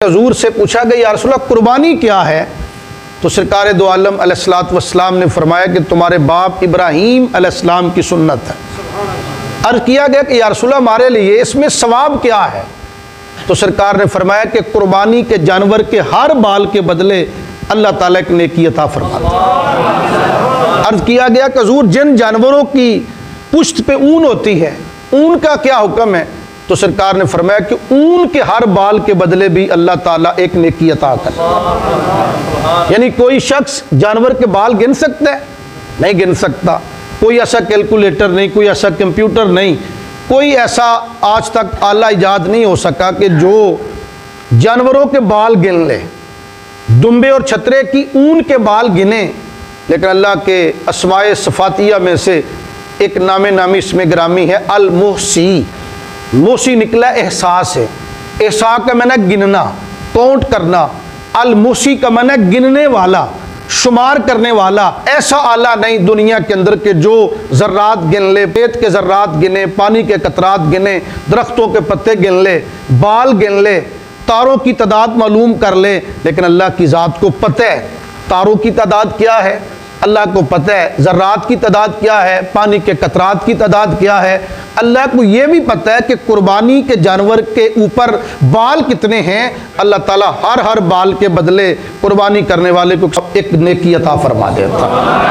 حضور سے پوچھا گیا یا رسول اللہ قربانی کیا ہے؟ تو سرکار دو عالم علیہ الصلوۃ والسلام نے فرمایا کہ تمہارے باپ ابراہیم علیہ السلام کی سنت ہے۔ عرض کیا گیا کہ یا رسول اللہ ہمارے لیے اس میں ثواب کیا ہے؟ تو سرکار نے فرمایا کہ قربانی کے جانور کے ہر بال کے بدلے اللہ تعالیٰ ایک نیکی عطا فرماتا ہے۔ عرض کیا گیا کہ حضور جن جانوروں کی پشت پہ اون ہوتی ہے اون کا کیا حکم ہے؟ تو سرکار نے فرمایا کہ اون کے ہر بال کے بدلے بھی اللہ تعالیٰ ایک نیکی عطا کرتا ہے۔ یعنی کوئی شخص جانور کے بال گن سکتا ہے؟ نہیں گن سکتا۔ کوئی ایسا کیلکولیٹر نہیں، کوئی ایسا کمپیوٹر نہیں، کوئی ایسا آج تک آلہ ایجاد نہیں ہو سکا کہ جو جانوروں کے بال گن لے، دمبے اور چھترے کی اون کے بال گنے۔ لیکن اللہ کے اسماء صفاتیہ میں سے ایک نام نامی اسم گرامی ہے المحصی۔ محصی نکلا احساس ہے، احساس کا معنی گننا، کاؤنٹ کرنا، المحصی کا معنی گننے والا، شمار کرنے والا۔ ایسا آلہ نہیں دنیا کے اندر کہ جو ذرات گن لے، پیٹ کے ذرات گنے، پانی کے قطرات گنے، درختوں کے پتے گن لے، بال گن لے، تاروں کی تعداد معلوم کر لے۔ لیکن اللہ کی ذات کو پتہ ہے تاروں کی تعداد کیا ہے، اللہ کو پتہ ہے ذرات کی تعداد کیا ہے، پانی کے قطرات کی تعداد کیا ہے۔ اللہ کو یہ بھی پتہ ہے کہ قربانی کے جانور کے اوپر بال کتنے ہیں۔ اللہ تعالیٰ ہر بال کے بدلے قربانی کرنے والے کو ایک نیکی عطا فرما دیتا ہے۔